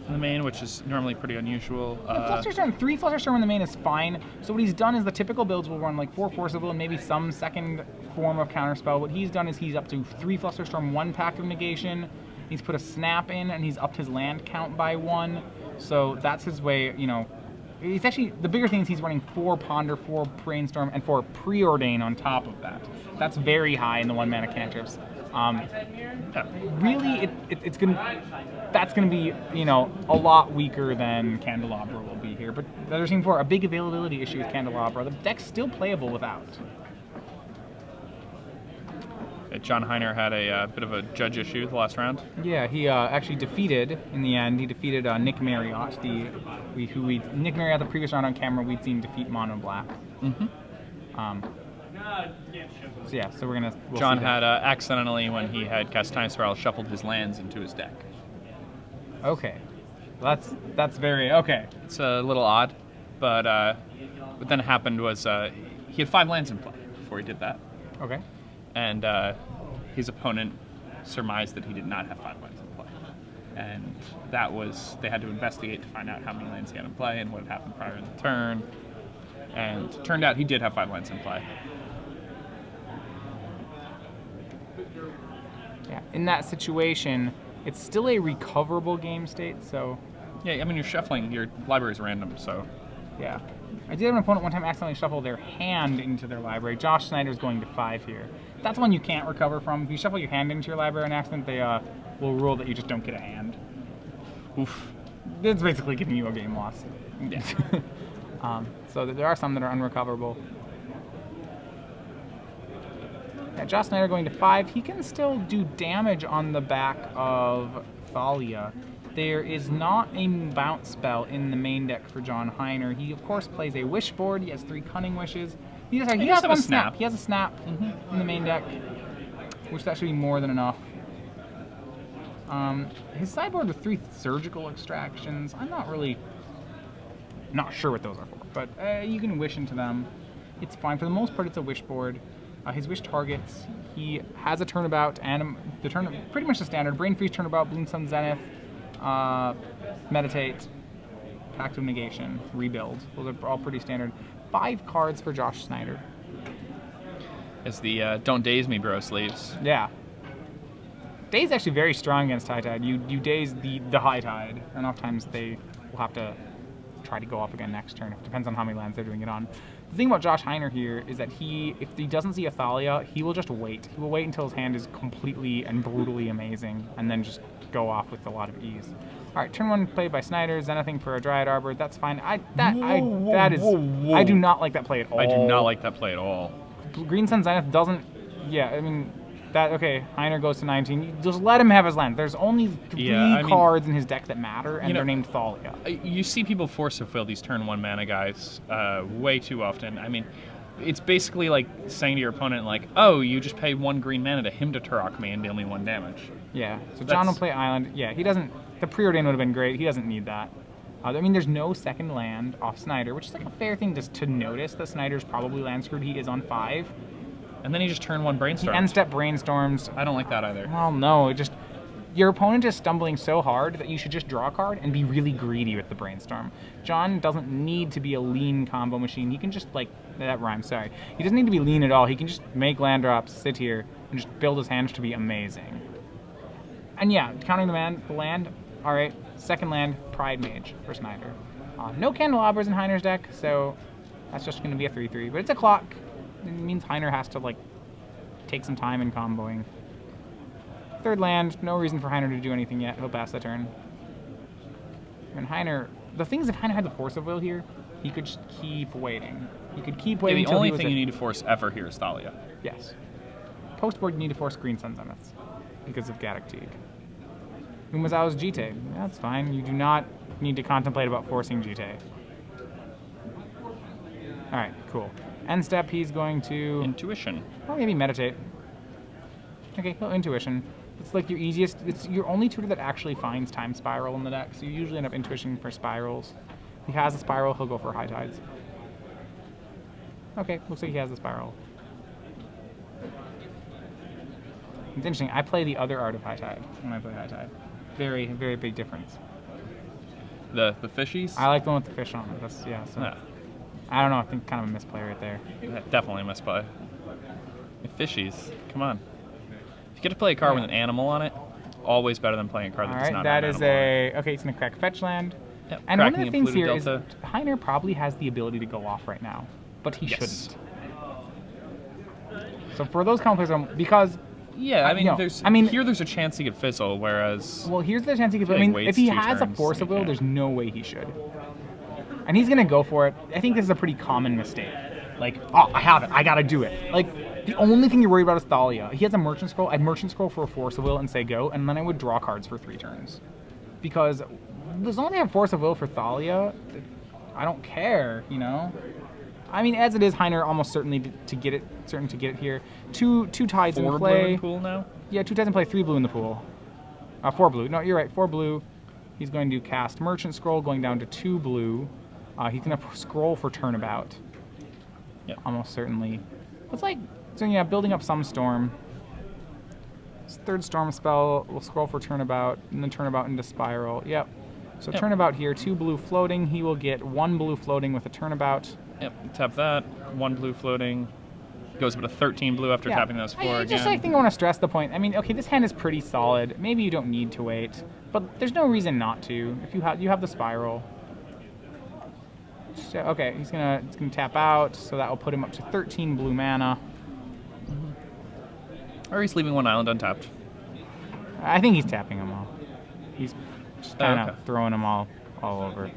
in the main, which is normally pretty unusual. Flusterstorm, 3 Flusterstorm in the main is fine. So what he's done is the typical builds will run like 4 Forcible and maybe some second form of counterspell. What he's done is he's up to 3 Flusterstorm, 1 Pact of Negation. He's put a Snap in, and he's upped his land count by 1. So that's his way, you know. He's actually, the bigger thing is he's running 4 Ponder, 4 Brainstorm, and 4 Preordain on top of that. That's very high in the 1-mana cantrips. Really, that's gonna be, you know, a lot weaker than Candelabra will be here. But they're seeing for a big availability issue with Candelabra. The deck's still playable without. John Hiner had a bit of a judge issue the last round. Yeah, he actually defeated, in the end, he defeated Nick Marriott, Nick Marriott the previous round on camera we'd seen defeat Mono Black. So yeah, so we'll John see had accidentally, when he had cast Time Spiral, shuffled his lands into his deck. Okay, that's very okay. It's a little odd, but what then happened was he had 5 lands in play before he did that. Okay. And his opponent surmised that he did not have 5 lands in play. And that was, they had to investigate to find out how many lands he had in play and what had happened prior to the turn. And it turned out he did have 5 lands in play. Yeah, in that situation, it's still a recoverable game state, so... Yeah, I mean, you're shuffling, your library's random, so... Yeah. I did have an opponent one time accidentally shuffle their hand into their library. Josh Snider's going to 5 here. That's one you can't recover from. If you shuffle your hand into your library on accident, they will rule that you just don't get a hand. Oof. It's basically giving you a game loss. Yeah. So there are some that are unrecoverable. Yeah, Josh Snider going to 5. He can still do damage on the back of Thalia. There is not a bounce spell in the main deck for John Hiner. He, of course, plays a wish board. He has 3 cunning wishes. He has one snap. He has a snap in the main deck, which that should be more than enough. His sideboard with 3 surgical extractions. I'm not sure what those are for, but you can wish into them. It's fine. For the most part, it's a wish board. His wish targets. He has a turnabout and pretty much the standard. Brain Freeze, turnabout, Bloom Sun Zenith. Meditate, Pact of Negation, Rebuild. Those are all pretty standard. 5 cards for Josh Snider. As the Don't Daze Me Bro sleeves. Yeah. Daze actually very strong against High Tide. You daze the High Tide, and oftentimes they will have to try to go up again next turn. It depends on how many lands they're doing it on. The thing about Josh Hiner here is that if he doesn't see a Thalia, he will just wait. He will wait until his hand is completely and brutally amazing, and then just go off with a lot of ease. All right, turn 1 played by Snider. Zenithing for a Dryad Arbor. That's fine. I do not like that play at all. I do not like that play at all. Green Sun Zenith doesn't. Yeah, I mean. Okay, Hiner goes to 19. Just let him have his land. There's only 3 cards in his deck that matter, and they're named Thalia. You see people force fulfill these turn 1 mana guys way too often. I mean, it's basically like saying to your opponent, like, oh, you just pay 1 green mana to him to Turok me and deal me 1 damage. Yeah, so John will play Island. Yeah, he doesn't. The Preordain would have been great. He doesn't need that. I mean, there's no second land off Snider, which is like a fair thing just to notice that Snider's probably land screwed. He is on 5. And then he just turn 1 brainstorms. He end-step brainstorms. I don't like that either. Well, no, your opponent is stumbling so hard that you should just draw a card and be really greedy with the brainstorm. John doesn't need to be a lean combo machine. He can just, that rhymes, sorry. He doesn't need to be lean at all. He can just make land drops, sit here, and just build his hand to be amazing. And yeah, counting the land, all right, second land, Pride Mage for Snider. No Candelabras in Hiner's deck, so that's just going to be a 3/3, but it's a clock. It means Hiner has to, take some time in comboing. Third land, no reason for Hiner to do anything yet. He'll pass the turn. And Hiner, the thing is, if Hiner had the Force of Will here, he could just keep waiting. He could keep waiting until the only thing you need to force ever here is Thalia. Yes. Post-board, you need to force Green Sun Zeniths because of Gaddock Teague. Umazawa's Jite. That's fine. You do not need to contemplate about forcing Jite. All right, cool. End step, he's going to... Intuition. Or maybe Meditate. Okay, he'll Intuition. It's like your easiest... It's your only tutor that actually finds Time Spiral in the deck, so you usually end up Intuition for Spirals. If he has a Spiral, he'll go for High Tides. Okay, looks like he has a Spiral. It's interesting, I play the other art of High Tide when I play High Tide. Very, very big difference. The fishies? I like the one with the fish on it. That's, yeah, so. Yeah. I don't know, I think kind of a misplay right there. Definitely a misplay. Fishies, come on. If you get to play a card with an animal on it, always better than playing a card that does not have an animal on it. Okay, it's going to crack fetch land. Yep, And one of the cracking things Polluted here is Delta. Hiner probably has the ability to go off right now, but he Yes. shouldn't. So for those kind of players, because Yeah, I mean, no, there's I mean- here there's a chance he could fizzle, whereas well, here's the chance he could. I He mean, waits if he 2 has a turns, force of he will, can't. there's no way he should. And he's gonna go for it. I think this is a pretty common mistake. Like, oh, I have it. I gotta do it. Like, the only thing you're worried about is Thalia. He has a Merchant Scroll. I'd Merchant Scroll for a Force of Will and say go, and then I would draw cards for 3 turns. Because as long as I have Force of Will for Thalia, I don't care, you know? I mean, as it is, Hiner almost certainly to get it here. Two tides 4 in blue play. in pool now. Yeah, 2 tides in play, 3 blue in the pool. 4 blue. No, you're right, 4 blue. He's going to cast Merchant Scroll, going down to 2 blue. He's going to scroll for Turnabout. Yep. Almost certainly. It's like, so yeah, building up some storm. His 3rd storm spell will scroll for Turnabout, and then Turnabout into Spiral. Yep. So Yep. Turnabout here, 2 blue floating. He will get 1 blue floating with a Turnabout. Yep, tap that. 1 blue floating. Goes up to 13 blue after tapping those 4 again. Just, I think I want to stress the point. I mean, okay, this hand is pretty solid. Maybe you don't need to wait, but there's no reason not to. If you have the Spiral. So, okay, it's gonna tap out, so that will put him up to 13 blue mana. Or he's leaving 1 island untapped. I think he's tapping them all. He's just kind of okay. throwing them all over.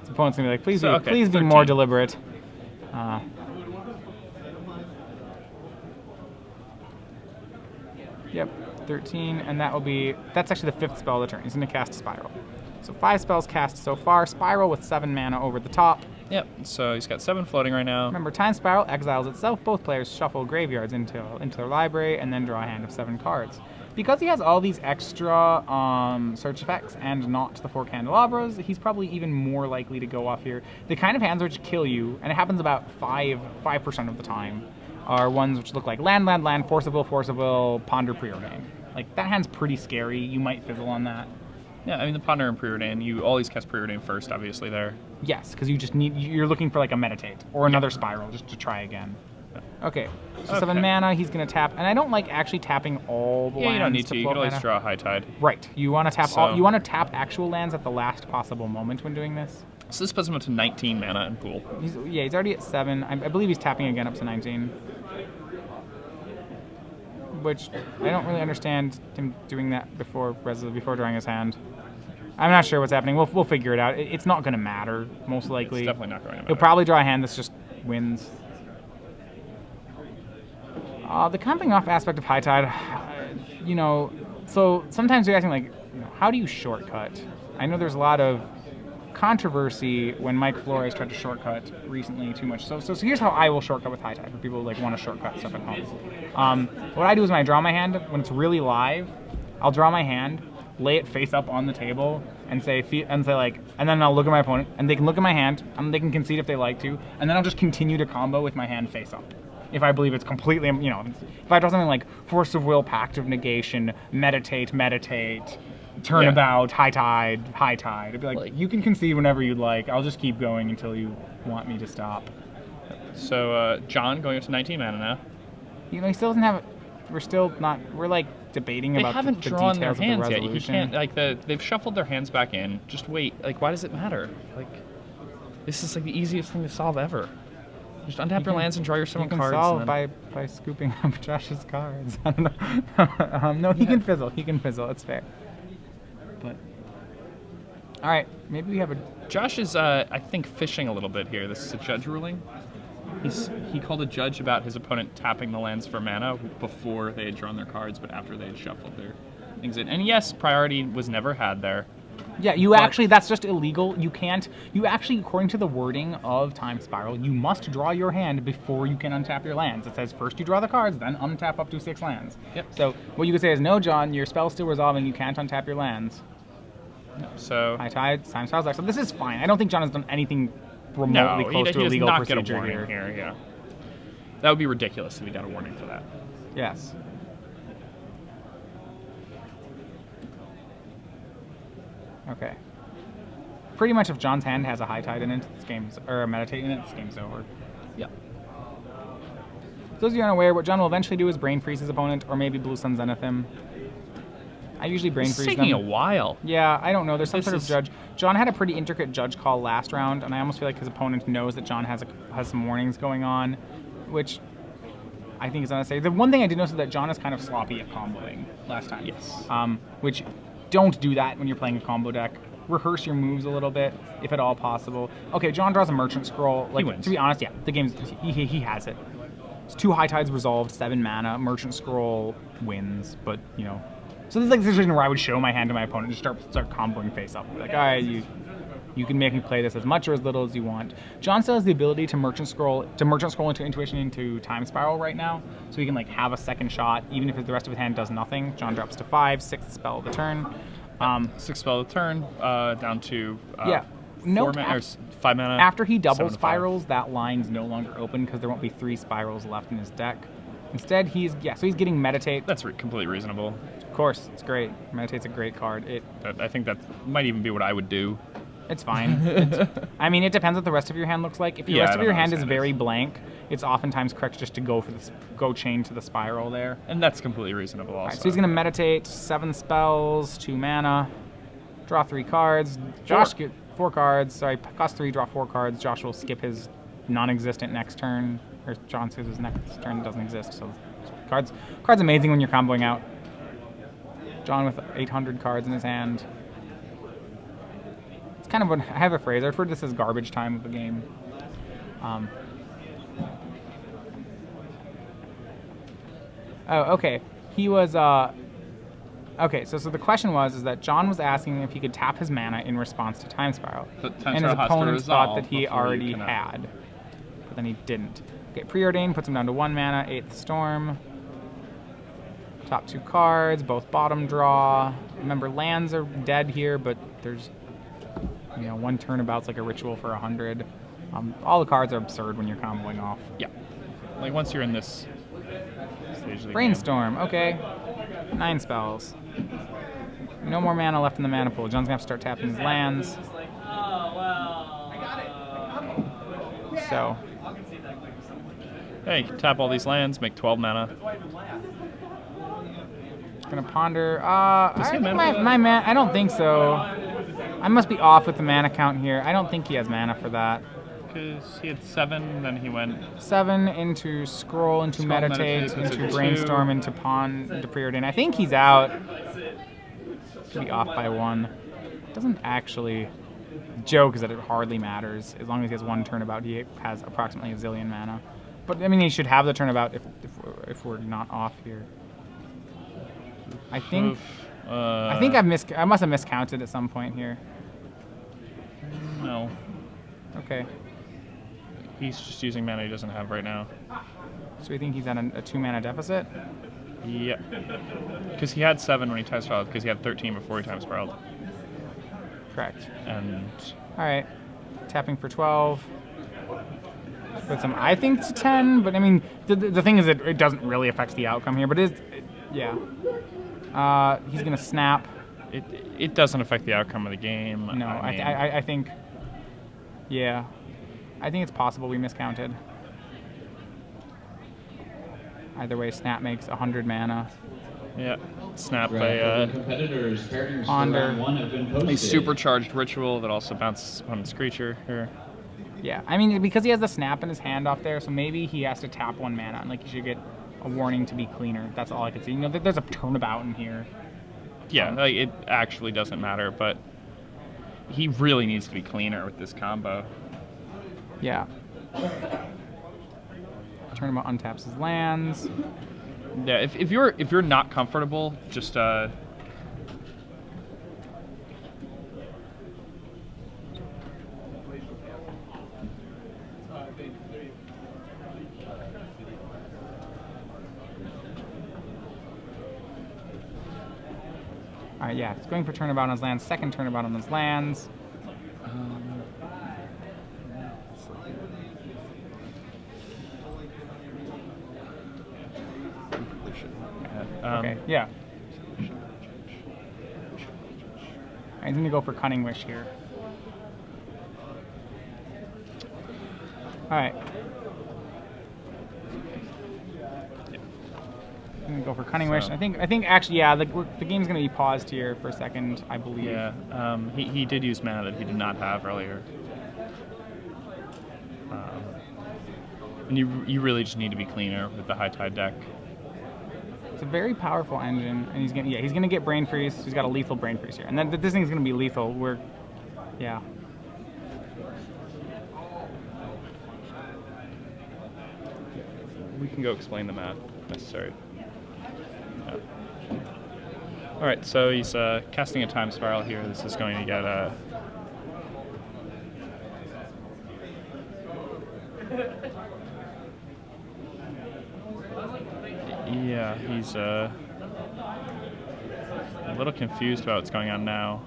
His opponent's gonna be like, please So, be, okay, please be 13. more deliberate. Yep, 13, and that's actually the 5th spell of the turn. He's gonna cast Spiral. So 5 spells cast so far. Spiral with 7 mana over the top. Yep, so he's got 7 floating right now. Remember, Time Spiral exiles itself. Both players shuffle graveyards into their library and then draw a hand of 7 cards. Because he has all these extra search effects and not the 4 candelabras, he's probably even more likely to go off here. The kind of hands which kill you, and it happens about 5% of the time, are ones which look like land, Force of Will, Ponder, Preordain. Like, that hand's pretty scary. You might fizzle on that. Yeah, I mean, the Ponder and Preordain, you always cast Preordain first, obviously, there. Yes, because you're looking for like a Meditate or another Spiral just to try again. Okay, so 7 mana, he's going to tap, and I don't like actually tapping all the lands. Yeah, you don't need to. You float can always mana. draw a High Tide. Right, you want to tap So- you want to tap actual lands at the last possible moment when doing this. So this puts him up to 19 mana in pool. He's already at 7. I believe he's tapping again up to 19. Which I don't really understand him doing that before drawing his hand. I'm not sure what's happening. We'll figure it out. It's not going to matter, most likely. It's definitely not going to matter. He'll probably draw a hand that's just wins. The comping off aspect of High Tide, so sometimes you're asking, like, how do you shortcut? I know there's a lot of controversy when Mike Flores tried to shortcut recently too much. So here's how I will shortcut with High Tide for people who like want to shortcut stuff at home. What I do is when I draw my hand, when it's really live, I'll draw my hand, lay it face up on the table, and say like, and then I'll look at my opponent, and they can look at my hand, and they can concede if they like to, and then I'll just continue to combo with my hand face up. If I believe it's completely, if I draw something like Force of Will, Pact of Negation, Meditate, Turnabout, High Tide, I'd be like, you can concede whenever you'd like. I'll just keep going until you want me to stop. So John going up to 19 mana now. He still doesn't have it. We're like debating about haven't the drawn details their hands of the yet. He resolution. can't, they've shuffled their hands back in. Just wait. Like, why does it matter? Like, this is like the easiest thing to solve ever. Just untap your lands and draw your 7 cards. You can solve by scooping up Josh's cards. I don't know. No, he can fizzle. It's fair. But all right, maybe we have a. Josh is, I think, fishing a little bit here. This is a judge ruling. He called a judge about his opponent tapping the lands for mana before they had drawn their cards, but after they had shuffled their things in. And yes, priority was never had there. Yeah, that's just illegal. You actually, according to the wording of Time Spiral, you must draw your hand before you can untap your lands. It says first you draw the cards, then untap up to 6 lands. Yep. So what you could say is, no, John, your spell's still resolving, you can't untap your lands. So High Tide, Time Spiral's so this is fine. I don't think John has done anything remotely close to a legal he does not procedure get a warning here. Yeah, that would be ridiculous if he got a warning for that. Yes. Okay. Pretty much if John's hand has a High Tide in it, this game's, or a Meditate in it, this game's over. Yeah. For those of you unaware, what John will eventually do is Brain Freeze his opponent, or maybe Blue Sun Zenith him. I usually Brain Freeze them. It's taking a while. Yeah, I don't know. There's some This sort of is- judge. John had a pretty intricate judge call last round, and I almost feel like his opponent knows that John has some warnings going on, which I think is unnecessary. The one thing I did notice is that John is kind of sloppy at comboing last time. Yes. Which, don't do that when you're playing a combo deck. Rehearse your moves a little bit, if at all possible. Okay, John draws a Merchant Scroll. Like, wins. to be honest, yeah, the game's he has it. It's 2 High Tides resolved, 7 mana. Merchant Scroll wins, but you know. So this is like the situation where I would show my hand to my opponent and just start comboing face up. Like, all right, you can make me play this as much or as little as you want. John still has the ability to Merchant Scroll into Intuition into Time Spiral right now, so he can like have a second shot even if the rest of his hand does nothing. John drops to 5, 6th spell of the turn. 6 spell of the turn, down to Yeah. 4 mana, or 5 mana. After he double 7 to 5. spirals, that line's no longer open because there won't be 3 spirals left in his deck. Instead, he's getting Meditate. That's completely reasonable. Of course, it's great. Meditate's a great card. I think that might even be what I would do. It's fine. I mean, it depends what the rest of your hand looks like. If the Yeah, rest I of don't your know hand what is his very hand is. blank, it's oftentimes correct just to go chain to the spiral there. And that's completely reasonable also. Alright, so he's going to Meditate, 7 spells, 2 mana, draw 3 cards. Josh get 4 cards. Sorry, cost 3, draw 4 cards. Josh will skip his non-existent next turn, or John says his next turn doesn't exist. So cards amazing when you're comboing out. John with 800 cards in his hand. It's kind of what I have a phrase. I refer to this as garbage time of the game. Oh, okay. He was okay. So the question was that John was asking if he could tap his mana in response to Time Spiral, But Time and his Spiral has to opponent thought resolve that he before you already can, had, but then he didn't. Okay, Preordain puts him down to 1 mana. 8th Storm. Top 2 cards, both bottom draw. Remember, lands are dead here, but there's, you know, 1 turnabout's like a ritual for 100. All the cards are absurd when you're comboing off. Yeah. Like once you're in this stage of the Brainstorm, okay. 9 spells. No more mana left in the mana pool. John's gonna have to start tapping his lands. So, game. Hey, tap all these lands, make 12 mana. gonna ponder. Does he have mana for that? My man. I don't think so. I must be off with the mana count here. I don't think he has mana for that. Because he had 7, then he went 7 into Scroll, into Scroll, Meditate, Meditate, into into Brainstorm, 2. into Pawn, into Preordain. I think he's out. Could be off by 1. Doesn't actually. Joke is that it hardly matters. As long as he has 1 turnabout, he has approximately a zillion mana. But I mean, he should have the turnabout if we're not off here. I think I must have miscounted at some point here. No. Okay. He's just using mana he doesn't have right now. So we think he's at a 2 mana deficit. Yep. Because he had 7 when he time spiraled, because he had 13 before he time spiraled. Correct. And All right. Tapping for 12. Put some, I think, to 10, but I mean, the thing is that it doesn't really affect the outcome here, but yeah. He's going to snap. it doesn't affect the outcome of the game. No, I think, yeah. I think it's possible we miscounted. Either way, snap makes 100 mana. Yeah. Snap Competitors starting Ponder. round 1 have been a posted. supercharged ritual that also bounces opponent's creature here. Yeah, I mean, because he has the snap in his hand off there, so maybe he has to tap 1 mana, and like, he should get a warning to be cleaner. That's all I could see. You know, there's a turnabout in here. Yeah, like it actually doesn't matter, but he really needs to be cleaner with this combo. Yeah. Turnabout untaps his lands. Yeah, if you're not comfortable, just Alright, yeah, he's going for turnabout on his lands, second turnabout on his lands. Okay, yeah. He's going to go for Cunning Wish here. All right. I'm going to go for Cunning Wish. I think actually, yeah, the game's going to be paused here for a second, I believe. Yeah, he did use mana that he did not have earlier. And you really just need to be cleaner with the High Tide deck. It's a very powerful engine, and he's gonna get Brain Freeze. He's got a lethal Brain Freeze here, and then this thing's gonna be lethal. Yeah. We can go explain the math if necessary. Yeah. All right, so he's casting a Time Spiral here. This is going to get a. Yeah, he's a little confused about what's going on now.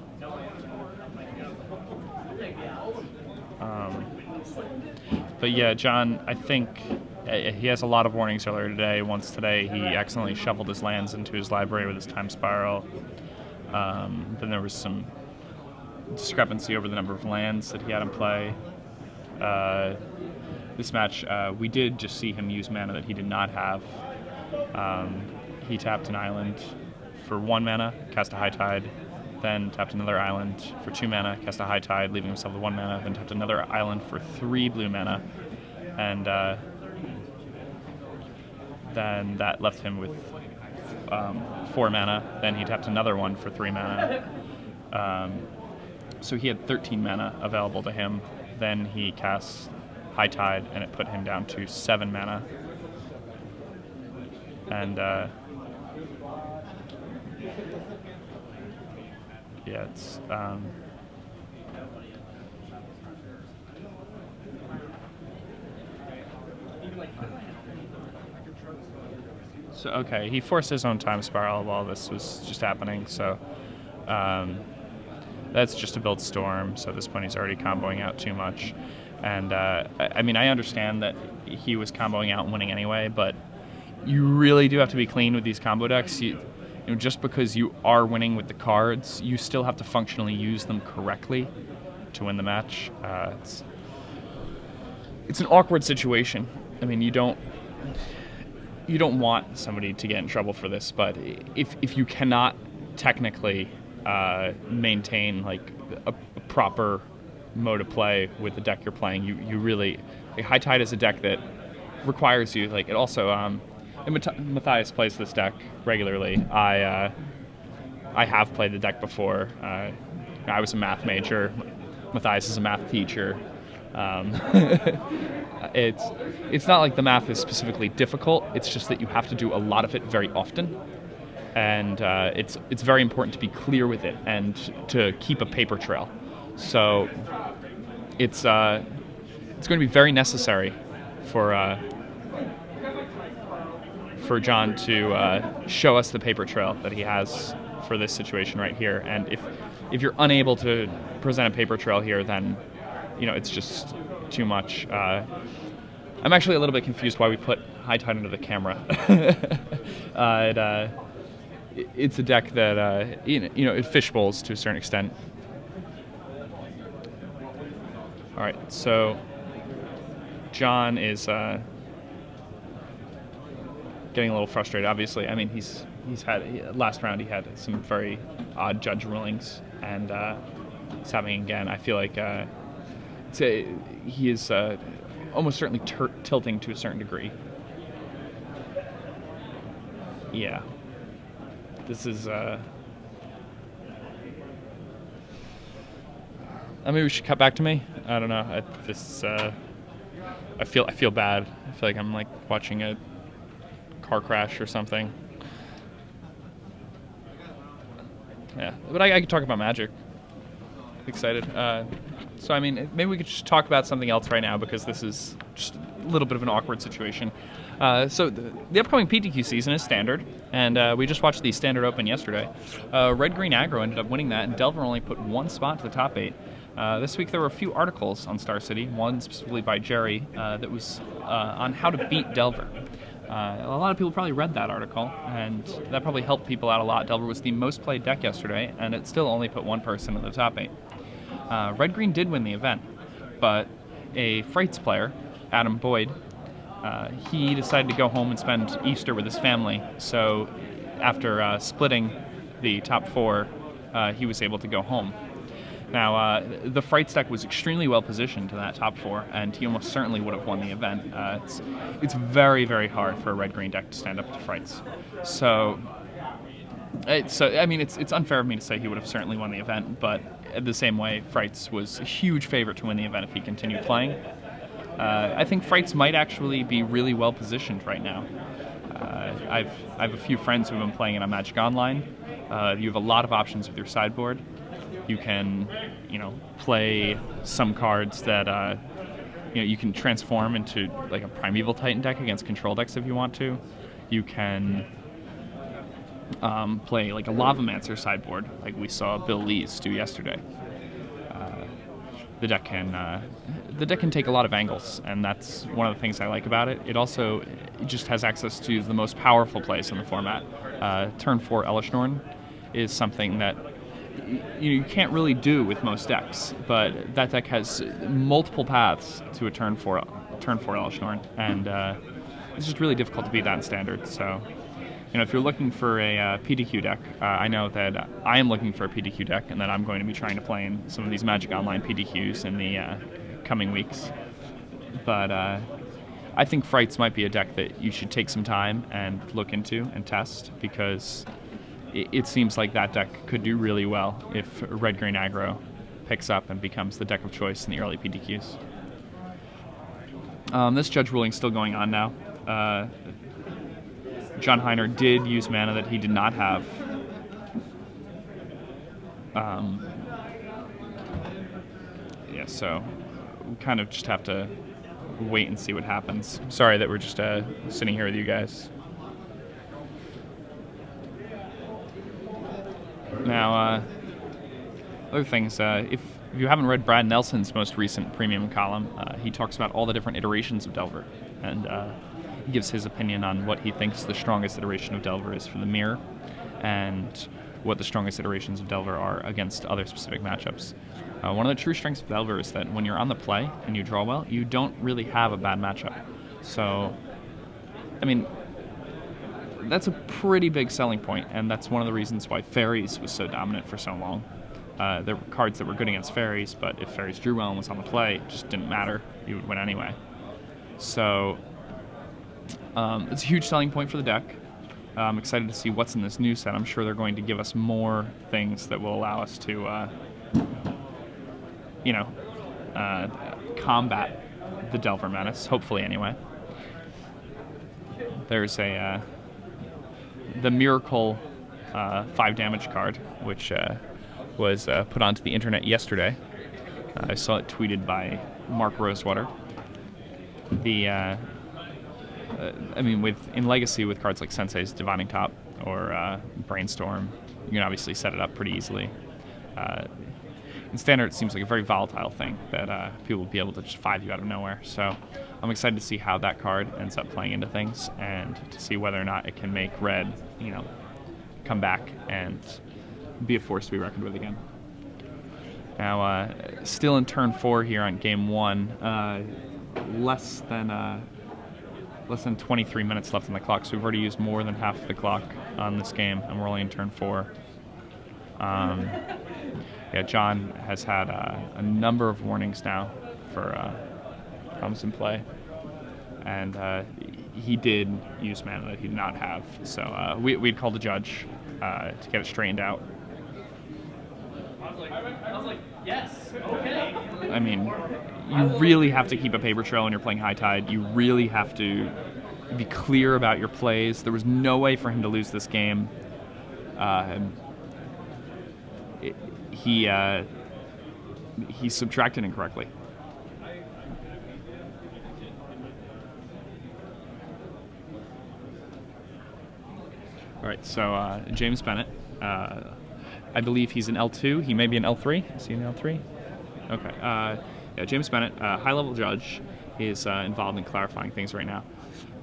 But yeah, John, I think he has a lot of warnings earlier today. Once today, he accidentally shuffled his lands into his library with his Time Spiral. Then there was some discrepancy over the number of lands that he had in play. This match, we did just see him use mana that he did not have. He tapped an island for 1 mana, cast a High Tide, then tapped another island for 2 mana, cast a High Tide, leaving himself with 1 mana, then tapped another island for 3 blue mana, and then that left him with 4 mana. Then he tapped another one for 3 mana. So he had 13 mana available to him. Then he casts High Tide, and it put him down to 7 mana. And yeah, it's so okay. He forced his own Time Spiral while this was just happening. So that's just to build Storm. So at this point, he's already comboing out too much. And I mean, I understand that he was comboing out and winning anyway, but you really do have to be clean with these combo decks. You know, just because you are winning with the cards, you still have to functionally use them correctly to win the match. It's an awkward situation. I mean, you don't want somebody to get in trouble for this, but if you cannot technically maintain like a proper mode of play with the deck you're playing, you really like, High Tide is a deck that requires you like it also. And Matthias plays this deck regularly. I have played the deck before. I was a math major. Matthias is a math teacher. It's not like the math is specifically difficult. It's just that you have to do a lot of it very often, and it's very important to be clear with it and to keep a paper trail. So it's going to be very necessary for John to show us the paper trail that he has for this situation right here. And if you're unable to present a paper trail here, then it's just too much. I'm actually a little bit confused why we put High Tide under the camera. It's a deck that it fishbowls to a certain extent. All right, so John is getting a little frustrated. Obviously, I mean he's had last round he had some very odd judge rulings, and it's happening again. I feel like he is almost certainly tilting to a certain degree. Yeah, this is. Maybe we should cut back to me. I don't know. I feel bad. I feel like I'm like watching a car crash or something. Yeah, but I could talk about Magic. Excited. So I mean, maybe we could just talk about something else right now, because this is just a little bit of an awkward situation. So the upcoming PTQ season is Standard, and we just watched the Standard Open yesterday. Red Green Aggro ended up winning that, and Delver only put 1 spot to the top 8. This week there were a few articles on Star City, one specifically by Jerry that was on how to beat Delver. A lot of people probably read that article, and that probably helped people out a lot. Delver was the most played deck yesterday, and it still only put one person in the top 8. Red-Green did win the event, but a Frights player, Adam Boyd, he decided to go home and spend Easter with his family. So after splitting the top 4, he was able to go home. Now, the Frights deck was extremely well positioned in that top 4, and he almost certainly would have won the event. It's very, very hard for a red-green deck to stand up to Frights. So I mean, it's unfair of me to say he would have certainly won the event, but the same way, Frights was a huge favorite to win the event if he continued playing. I think Frights might actually be really well positioned right now. I have a few friends who have been playing it on Magic Online. You have a lot of options with your sideboard. You can, play some cards that, you can transform into like a Primeval Titan deck against control decks if you want to. You can play like a Lavamancer sideboard, like we saw Bill Lees do yesterday. The deck can take a lot of angles, and that's one of the things I like about it. It also just has access to the most powerful plays in the format. Turn 4 Elishnorn is something that you can't really do with most decks, but that deck has multiple paths to a turn 4 Elishnorn, and it's just really difficult to beat that in Standard. So, if you're looking for a PDQ deck, I know that I am looking for a PDQ deck, and that I'm going to be trying to play in some of these Magic Online PDQs in the coming weeks. But I think Frights might be a deck that you should take some time and look into and test, because it seems like that deck could do really well if red-green aggro picks up and becomes the deck of choice in the early PDQs. This judge ruling is still going on now. John Hiner did use mana that he did not have. So we kind of just have to wait and see what happens. Sorry that we're just sitting here with you guys. Now, other things, if you haven't read Brad Nelson's most recent premium column, he talks about all the different iterations of Delver, and he gives his opinion on what he thinks the strongest iteration of Delver is for the mirror, and what the strongest iterations of Delver are against other specific matchups. One of the true strengths of Delver is that when you're on the play and you draw well, you don't really have a bad matchup. So, I mean, that's a pretty big selling point, and that's one of the reasons why Fairies was so dominant for so long. There were cards that were good against Fairies, but if Fairies drew well and was on the play, it just didn't matter. You would win anyway. So it's a huge selling point for the deck. I'm excited to see what's in this new set. I'm sure they're going to give us more things that will allow us to, combat the Delver menace, hopefully anyway. There's the Miracle 5 damage card, which was put onto the internet yesterday. I saw it tweeted by Mark Rosewater. In Legacy, with cards like Sensei's Divining Top or Brainstorm, you can obviously set it up pretty easily. In Standard, it seems like a very volatile thing that people will be able to just 5 you out of nowhere. So I'm excited to see how that card ends up playing into things, and to see whether or not it can make red, come back and be a force to be reckoned with again. Now, still in turn 4 here on game 1, less than 23 minutes left on the clock, so we've already used more than half the clock on this game, and we're only in turn 4. John has had a number of warnings now for problems in play, and he did use mana that he did not have, so we'd called the judge to get it straightened out. I was like, yes, okay. I mean, you really have to keep a paper trail when you're playing High Tide. You really have to be clear about your plays. There was no way for him to lose this game. He subtracted incorrectly. All right, so James Bennett. I believe he's an L2. He may be an L3. Is he an L3? Okay. James Bennett, high-level judge, is involved in clarifying things right now.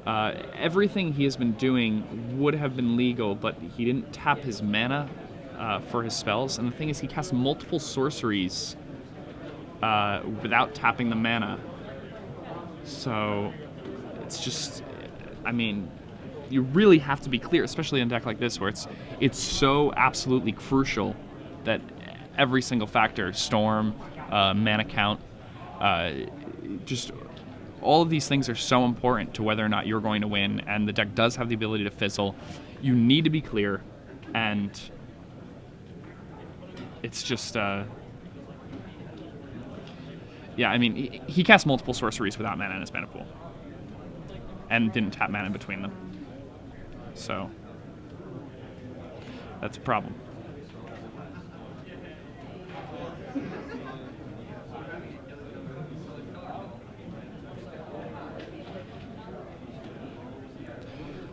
everything he has been doing would have been legal, but he didn't tap his mana for his spells. And the thing is, he casts multiple sorceries without tapping the mana. So it's just, I mean, you really have to be clear, especially in a deck like this where it's so absolutely crucial that every single factor, storm, mana count, just all of these things are so important to whether or not you're going to win, and the deck does have the ability to fizzle. You need to be clear, and it's just, yeah, I mean, he cast multiple sorceries without mana in his mana pool, and didn't tap mana in between them. So, that's a problem.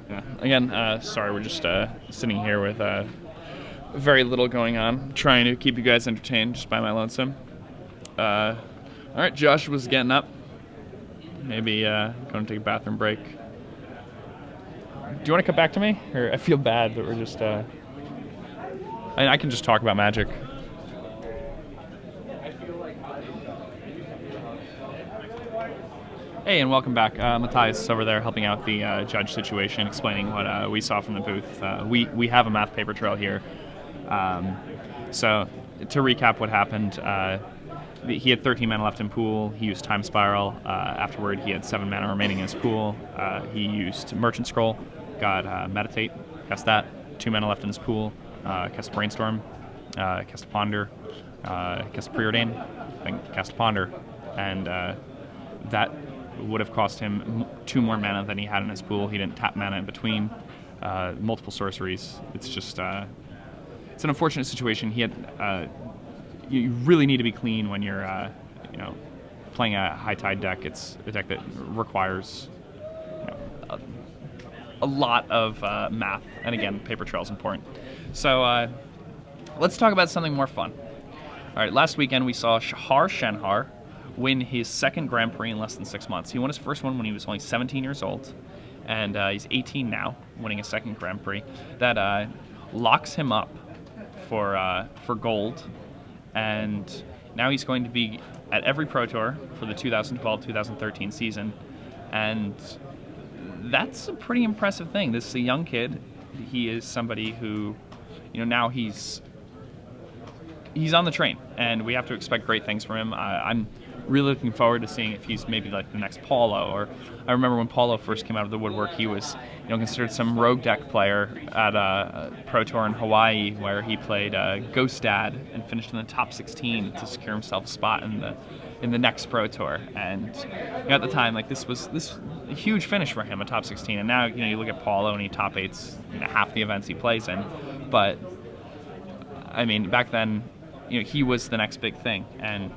Yeah. Again, sorry, we're just sitting here with very little going on, trying to keep you guys entertained just by my lonesome. All right, Josh was getting up. Maybe going to take a bathroom break. Do you want to come back to me? Or I feel bad that we're just... I can just talk about Magic. Hey, and welcome back. Matthias is over there helping out the judge situation, explaining what we saw from the booth. We have a math paper trail here. So, to recap what happened, he had 13 mana left in pool. He used Time Spiral. Afterward, he had 7 mana remaining in his pool. He used Merchant Scroll, got Meditate, cast that. 2 mana left in his pool. Cast Brainstorm, cast Ponder, cast Preordain, then cast Ponder, and that would have cost him 2 more mana than he had in his pool. He didn't tap mana in between. Multiple sorceries. It's just it's an unfortunate situation. He had you really need to be clean when you're playing a high tide deck. It's a deck that requires a lot of math, and again, paper trail is important. So let's talk about something more fun. All right, last weekend we saw Shahar Shenhar win his second Grand Prix in less than 6 months. He won his first one when he was only 17 years old, and he's 18 now, winning his second Grand Prix. That locks him up for gold, and now he's going to be at every Pro Tour for the 2012-2013 season, and that's a pretty impressive thing. This is a young kid. He is somebody who, now he's on the train, and we have to expect great things from him. I'm really looking forward to seeing if he's maybe like the next Paulo. Or I remember when Paulo first came out of the woodwork, he was considered some rogue deck player at a Pro Tour in Hawaii, where he played Ghost Dad and finished in the top 16 to secure himself a spot in the next Pro Tour. And at the time, like, this was a huge finish for him, a top 16. And now you look at Paulo and he top 8s half the events he plays in. But I mean, back then, he was the next big thing, and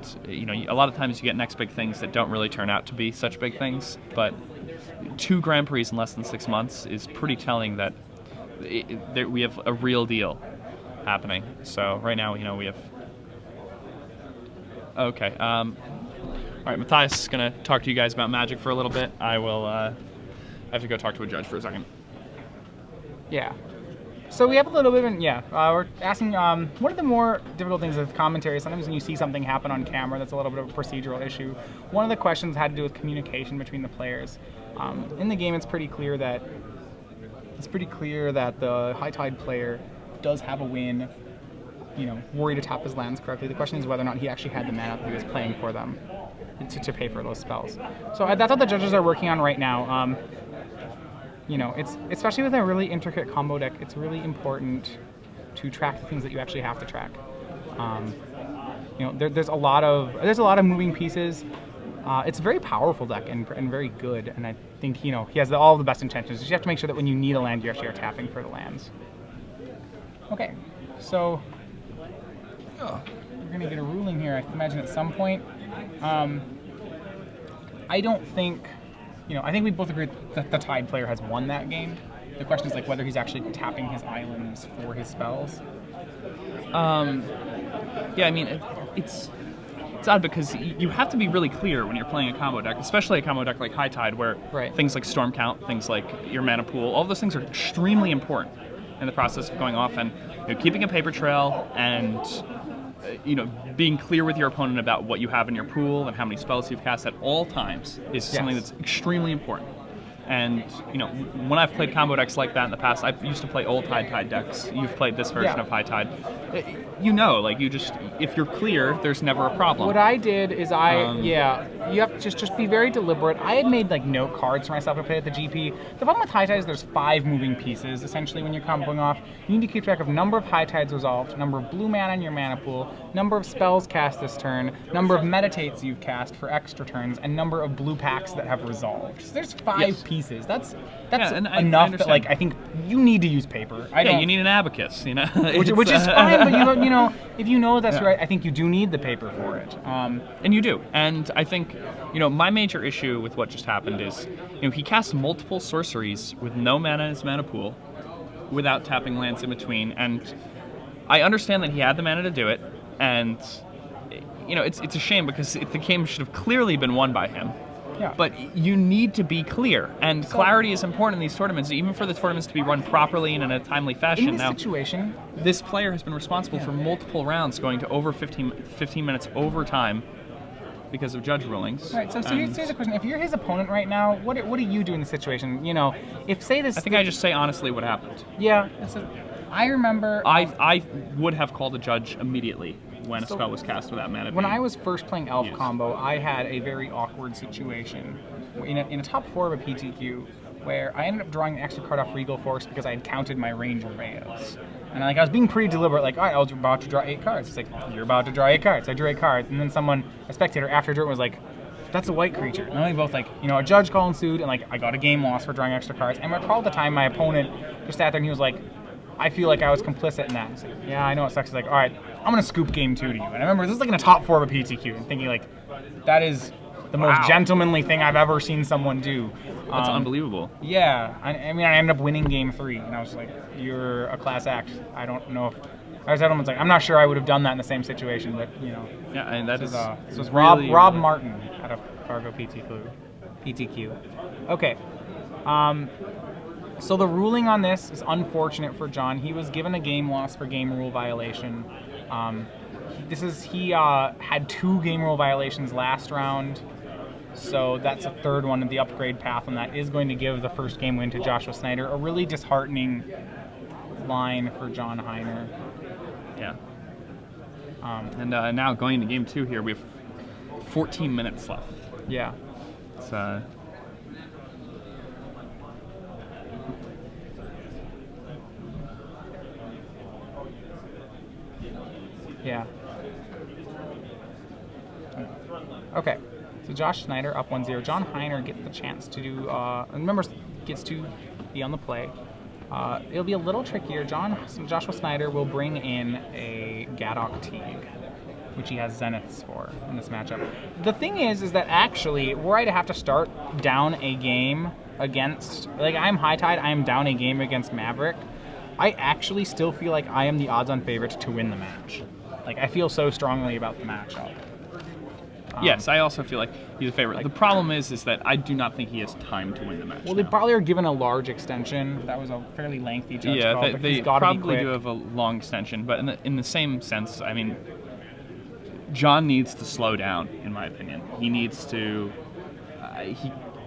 a lot of times you get next big things that don't really turn out to be such big things. But 2 Grand Prix in less than 6 months is pretty telling that we have a real deal happening. So right now, we have. Okay. All right, Matthias is gonna talk to you guys about Magic for a little bit. I will. I have to go talk to a judge for a second. Yeah. So we have a little bit of, we're asking, what are the more difficult things with commentary? Sometimes when you see something happen on camera, that's a little bit of a procedural issue. One of the questions had to do with communication between the players. In the game, it's pretty clear that the high tide player does have a win, worried to tap his lands correctly. The question is whether or not he actually had the mana that he was playing for them to pay for those spells. So that's what the judges are working on right now. It's especially with a really intricate combo deck, it's really important to track the things that you actually have to track. There's a lot of moving pieces. It's a very powerful deck and very good, and I think he has all the best intentions. You have to make sure that when you need a land, you actually are tapping for the lands. Okay, so we're gonna get a ruling here, I imagine, at some point. I don't think. I think we both agree that the Tide player has won that game. The question is whether he's actually tapping his islands for his spells. Yeah, I mean, it's it's odd because you have to be really clear when you're playing a combo deck, especially a combo deck like High Tide, where things like Storm Count, things like your mana pool, all those things are extremely important in the process of going off, and keeping a paper trail and being clear with your opponent about what you have in your pool and how many spells you've cast at all times is something that's extremely important. And when I've played combo decks like that in the past, I used to play old High Tide decks. You've played this version of High Tide. If you're clear, there's never a problem. What I did is you have to just be very deliberate. I had made like note cards for myself to play at the GP. The problem with High Tide is there's 5 moving pieces essentially when you're comboing off. You need to keep track of number of High Tides resolved, number of blue mana in your mana pool, number of spells cast this turn, number of meditates you've cast for extra turns, and number of blue packs that have resolved. So there's 5 pieces. That's enough that like I think you need to use paper. You need an abacus, which is fine, but if you know that's right, I think you do need the paper for it. And you do. And I think, my major issue with what just happened is, he cast multiple sorceries with no mana in his mana pool without tapping lands in between. And I understand that he had the mana to do it, and it's a shame because the game should have clearly been won by him. Yeah. But you need to be clear, and clarity is important in these tournaments, even for the tournaments to be run properly and in a timely fashion. In this situation, this player has been responsible for multiple rounds going to over 15 minutes overtime because of judge rulings. Right, so here's a question. If you're his opponent right now, what do you do in this situation? If say this... I think I just say honestly what happened. Yeah, I remember... I would have called a judge immediately when a spell was cast without mana. When I was first playing Elf combo, I had a very awkward situation in a top 4 of a PTQ where I ended up drawing an extra card off Regal Force because I had counted my Ranger Reyes. And I was being pretty deliberate, like, all right, I was about to draw 8 cards. It's like, you're about to draw 8 cards. I drew 8 cards. And then a spectator after I drew it was like, that's a white creature. And then we both a judge call ensued, and I got a game loss for drawing extra cards. And I recall at the time my opponent just sat there and he was like, I feel like I was complicit in that. He's like, yeah, I know it sucks. He's like, all right, I'm going to scoop game 2 to you. And I remember this is in a top 4 of a PTQ and thinking that is the most gentlemanly thing I've ever seen someone do. That's unbelievable. Yeah. I ended up winning game 3. And I was like, you're a class act. I don't know if... Everyone's like, I'm not sure I would have done that in the same situation, but, Yeah, and this was really, Rob Martin out of Fargo PTQ. Okay. So the ruling on this is unfortunate for John. He was given a game loss for game rule violation. He had 2 game rule violations last round, so that's a 3rd one in the upgrade path, and that is going to give the first game win to Joshua Snider. A really disheartening line for John Hiner. Yeah. And now going into game 2 here, we have 14 minutes left. Yeah. It's Yeah. Okay. So Josh Snider up 1-0. John Hiner gets the chance to do, gets to be on the play. It'll be a little trickier. Joshua Snider will bring in a Gadok Teague, which he has Zeniths for in this matchup. The thing is that actually, were I to have to start down a game against, I'm High Tide, I am down a game against Maverick, I actually still feel like I am the odds-on favorite to win the match. I feel so strongly about the matchup. Yes, I also feel like he's a favorite. The problem is that I do not think he has time to win the match. Well, they probably are given a large extension. That was a fairly lengthy judge call. Yeah, they probably do have a long extension, but in the same sense, I mean, John needs to slow down, in my opinion. He needs to...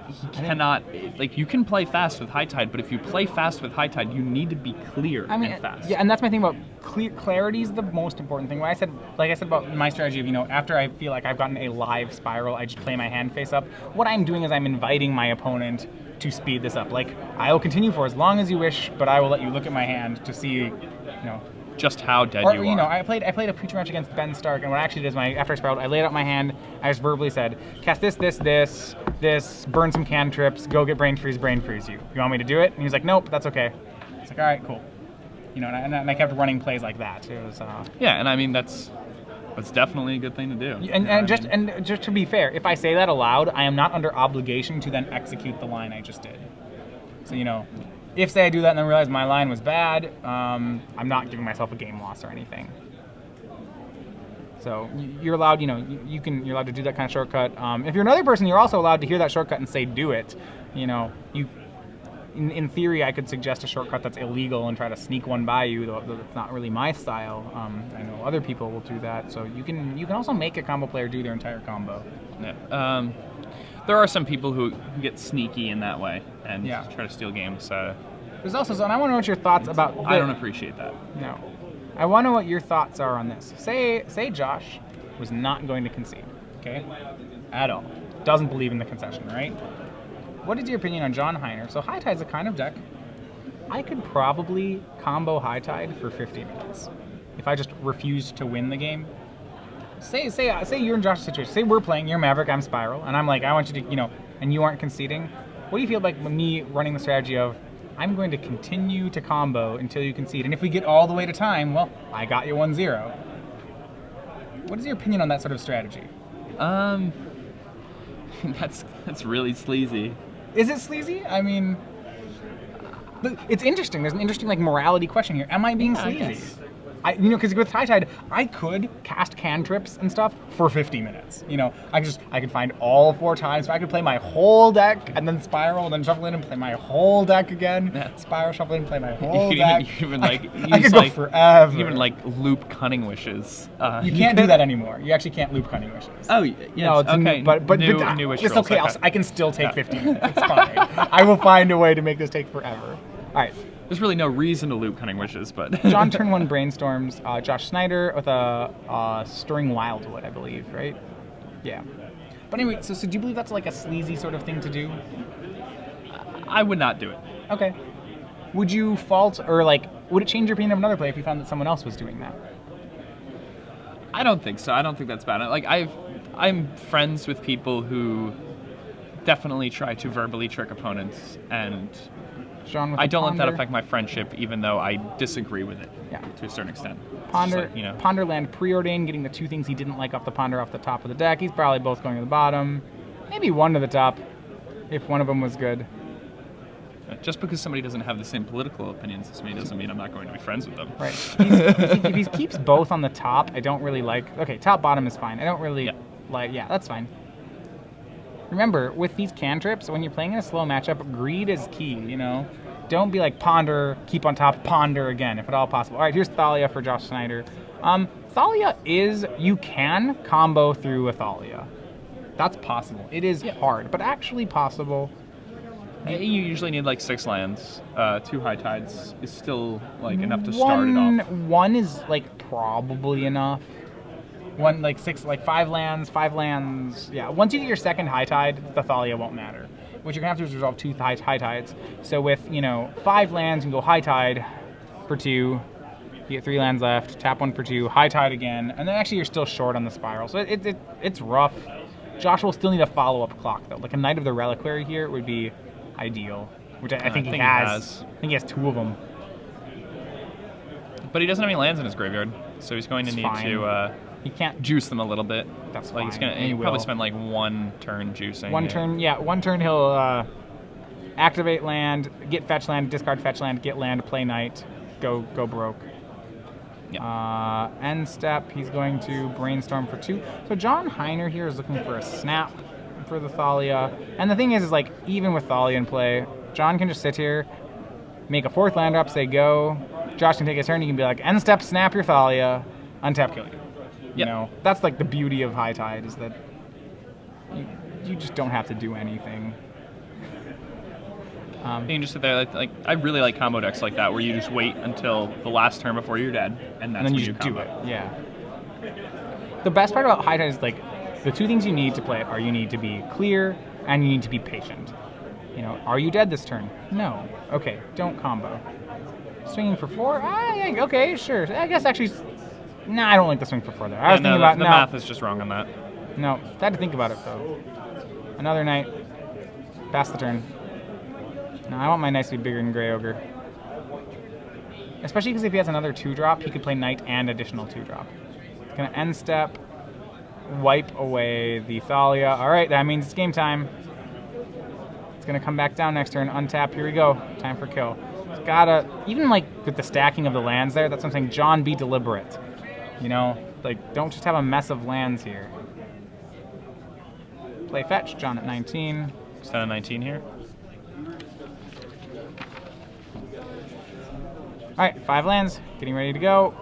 He cannot, you can play fast with High Tide, but if you play fast with High Tide, you need to be clear and fast. Yeah, and that's my thing about clarity is the most important thing. When I said about my strategy of, after I feel like I've gotten a live spiral, I just play my hand face up. What I'm doing is I'm inviting my opponent to speed this up. I will continue for as long as you wish, but I will let you look at my hand to see, just how dead you are. I played a future match against Ben Stark, and what I actually did is after I spiraled, I laid out my hand. I just verbally said, cast this, burn some cantrips, go get brain freeze you. You want me to do it? And he was like, nope, that's okay. It's like, all right, cool. And I kept running plays like that. It was. Yeah, and I mean that's definitely a good thing to do. And just to be fair, if I say that aloud, I am not under obligation to then execute the line I just did. So if say I do that and then realize my line was bad, I'm not giving myself a game loss or anything. So you're allowed, you're allowed to do that kind of shortcut. If you're another person, you're also allowed to hear that shortcut and say, do it. In theory, I could suggest a shortcut that's illegal and try to sneak one by you, though it's not really my style. I know other people will do that. So you can also make a combo player do their entire combo. Yeah. There are some people who get sneaky in that way and try to steal games. There's also, and I want to know what your thoughts about. I don't appreciate that. No. I want to know what your thoughts are on this. Say Josh was not going to concede, okay? At all. Doesn't believe in the concession, right? What is your opinion on John Hiner? So High Tide's a kind of deck. I could probably combo High Tide for 50 minutes if I just refused to win the game. Say you're in Josh's situation. Say we're playing, you're Maverick, I'm Spiral, and I'm like, I want you to, and you aren't conceding. What do you feel like me running the strategy of, I'm going to continue to combo until you concede, and if we get all the way to time, well, I got you 1-0. What is your opinion on that sort of strategy? That's really sleazy. Is it sleazy? I mean, it's interesting. There's an interesting morality question here. Am I being sleazy? Because with High Tide, I could cast cantrips and stuff for 50 minutes. I could find all 4 times. So I could play my whole deck and then Spiral, then shuffle in and play my whole deck again. Yeah. Spiral, shuffle in and play my whole deck. I could go forever. You even loop Cunning Wishes. You can't do that anymore. You actually can't loop Cunning Wishes. Oh, yes. No, it's okay. But new wish it's okay. I can still take 50 minutes. It's fine. I will find a way to make this take forever. All right. There's really no reason to loop Cunning Wishes, but... John turn 1 brainstorms Josh Snider with a Stirring Wildwood, I believe, right? Yeah. But anyway, so do you believe that's a sleazy sort of thing to do? I would not do it. Okay. Would you fault, or would it change your opinion of another player if you found that someone else was doing that? I don't think so. I don't think that's bad. I'm friends with people who definitely try to verbally trick opponents, and... I don't let that affect my friendship, even though I disagree with it to a certain extent. Ponderland Preordain, getting the 2 things he didn't like off the Ponder off the top of the deck. He's probably both going to the bottom. Maybe 1 to the top, if one of them was good. Just because somebody doesn't have the same political opinions as me doesn't mean I'm not going to be friends with them. Right. If he keeps both on the top, I don't really like... Okay, top, bottom is fine. I don't really like... Yeah, that's fine. Remember, with these cantrips, when you're playing in a slow matchup, greed is key, Don't be like, ponder, keep on top, ponder again, if at all possible. All right, here's Thalia for Josh Snider. Thalia you can combo through a Thalia. That's possible. It is hard, but actually possible. You usually need 6 lands. 2 High Tides is still enough to start it off. 1 is probably enough. 5 lands. Yeah, once you get your second High Tide, the Thalia won't matter. What you're gonna have to do is resolve 2 High Tides. So with 5 lands, you can go High Tide for 2. You get 3 lands left. Tap 1 for 2. High Tide again, and then actually you're still short on the Spiral. So it's rough. Josh will still need a follow-up clock though. A Knight of the Reliquary here would be ideal, which I think he has. I think he has 2 of them. But he doesn't have any lands in his graveyard, so he's going to need to. He can't juice them a little bit. That's fine. He'll probably spend 1 turn juicing. 1 turn, yeah. 1 turn he'll activate land, get fetch land, discard fetch land, get land, play Knight, go broke. Yeah. End step, he's going to brainstorm for 2. So John Hiner here is looking for a snap for the Thalia. And the thing is even with Thalia in play, John can just sit here, make a 4th land drop, say go. Josh can take his turn. He can be like, end step, snap your Thalia, untap, kill you. That's the beauty of High Tide, is that you just don't have to do anything. You can just sit there, I really like combo decks like that, where you just wait until the last turn before you're dead, and that's when you just do it. Yeah. The best part about High Tide is the 2 things you need to play it are you need to be clear and you need to be patient. Are you dead this turn? No. Okay, don't combo. Swinging for 4? Okay, sure. I guess actually... Nah, I don't like the swing for 4 there. I was thinking about... The math is just wrong on that. No, I had to think about it, though. Another Knight. Pass the turn. No, I want my Knights to be bigger than Grey Ogre. Especially because if he has another 2-drop, he could play Knight and additional 2-drop. Gonna end step. Wipe away the Thalia. Alright, that means it's game time. It's gonna come back down next turn. Untap, here we go. Time for kill. It's gotta... Even with the stacking of the lands there, that's what I'm saying. John, be deliberate. The like, don't just have a mess of lands here. Play fetch, John at 19. Set a 19 here. All right, 5 lands, getting ready to go.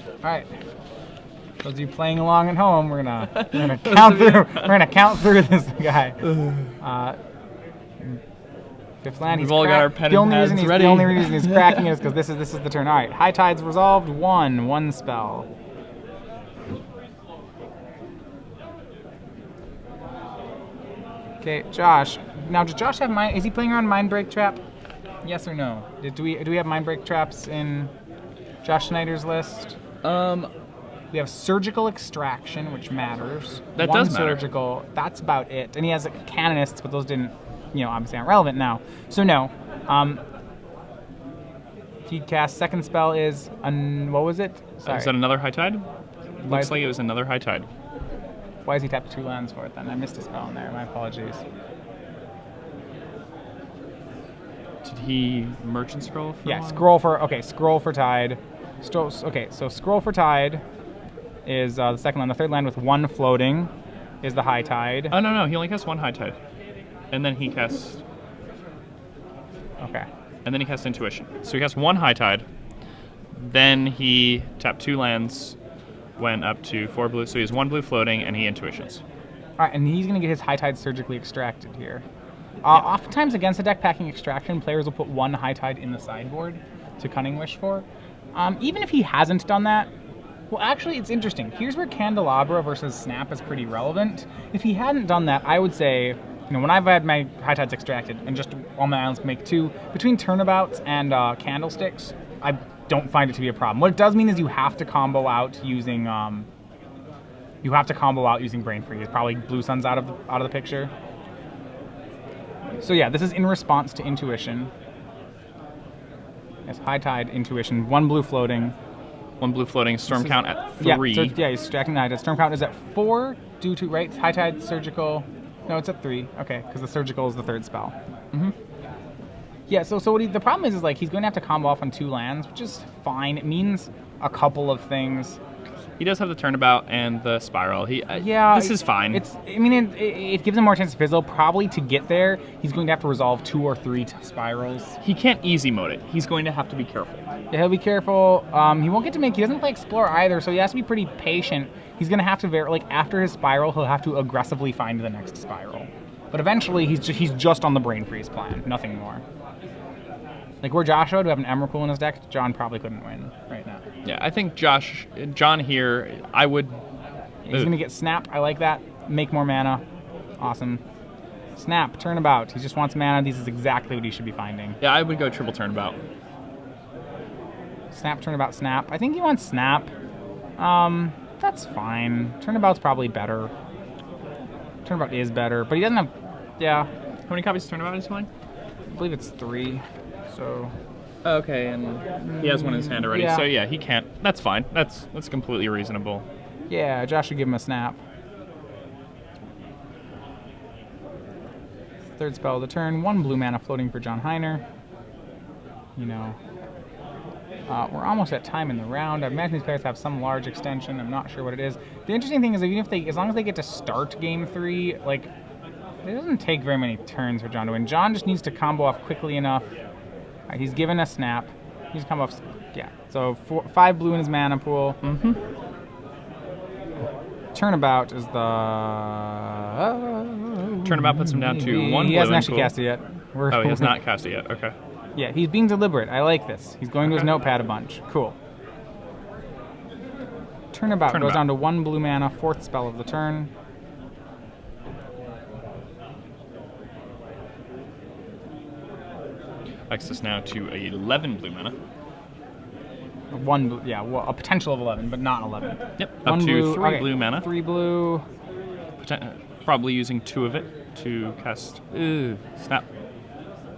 All right. Those of you playing along at home, we're gonna count through. We're gonna count through this guy. 5th land. We've all got our pen and pads ready. The only reason he's cracking it is because this is the turn. All right. High Tide's resolved. One spell. Okay, Josh. Now, does Josh have mind? Is he playing around Mind Break Trap? Yes or no? Do we have Mind Break Traps in Josh Snider's list? We have Surgical Extraction, which matters. That One does matter. Surgical. That's about it. And he has Canonists, but those didn't, obviously aren't relevant now. So no. He'd cast second spell is what was it? Sorry. Is that another High Tide? Why Looks is- like it was another High Tide. Why has he tapped 2 lands for it then? I missed a spell in there. My apologies. Did he Merchant Scroll for Yeah, one? Scroll for Tide. Okay, so Scroll for Tide is the second land. The third land with 1 floating is the High Tide. Oh, no, he only casts 1 High Tide. And then he casts Okay. Intuition. So he casts 1 High Tide. Then he tapped 2 lands, went up to 4 blue. So he has 1 blue floating, and he Intuitions. All right, and he's going to get his High Tide surgically extracted here. Oftentimes against a deck packing extraction, players will put 1 High Tide in the sideboard to Cunning Wish for. Even if he hasn't done that, well, actually, it's interesting. Here's where Candelabra versus Snap is pretty relevant. If he hadn't done that, I would say, when I've had my High Tides extracted and just all my islands make 2, between Turnabouts and Candlesticks, I don't find it to be a problem. What it does mean is you have to combo out using Brain Freeze. Probably Blue Sun's out of the picture. So yeah, this is in response to Intuition. Yes, High Tide, Intuition, 1 blue floating. 1 blue floating, Storm count at 3. Yeah, he's extracting the High Tide. Storm count is at 4 due to, right? High Tide, Surgical. No, it's at 3. Okay, because the Surgical is the 3rd spell. Mm-hmm. Yeah, so the problem is like he's going to have to combo off on 2 lands, which is fine. It means a couple of things. He does have the Turnabout and the Spiral. This is fine. It gives him more chance to fizzle. Probably to get there, he's going to have to resolve 2 or 3 spirals. He can't easy mode it. He's going to have to be careful. Yeah, he'll be careful. He won't get to make. He doesn't play Explore either, so he has to be pretty patient. He's going to have to after his spiral, he'll have to aggressively find the next spiral. But eventually, he's just on the Brain Freeze plan, nothing more. Like where Josh would have an Emrakul in his deck, John probably couldn't win right now. Yeah, I think John here, I would... He's going to get Snap. I like that. Make more mana. Awesome. Snap, Turnabout. He just wants mana. This is exactly what he should be finding. Yeah, I would go triple Turnabout. Snap, Turnabout, Snap. I think he wants Snap. That's fine. Turnabout's probably better. Turnabout is better, but he doesn't have... Yeah. How many copies of Turnabout is he playing? I believe it's 3, so... Okay, and he has one in his hand already, Yeah. so yeah, he can't. That's fine. That's completely reasonable. Yeah, Josh should give him a Snap. 3rd spell of the turn. 1 blue mana floating for John Hiner. We're almost at time in the round. I imagine these players have some large extension. I'm not sure what it is. The interesting thing is that as long as they get to start game 3, it doesn't take very many turns for John to win. John just needs to combo off quickly enough. He's given a Snap. He's come off. Yeah. So 5 blue in his mana pool. Mm-hmm. Turnabout is the. Turnabout puts him down to 1 blue. He hasn't and actually cool. cast it yet. Oh, he has not cast it yet. Okay. Yeah, he's being deliberate. I like this. He's going to his notepad a bunch. Cool. Turnabout goes down to 1 blue mana, 4th spell of the turn. Takes us now to 11 blue mana. 1 blue, yeah, well, a potential of 11, but not 11. Yep. One Up to blue, 3 okay, blue mana. 3 blue. Probably using 2 of it to cast Snap.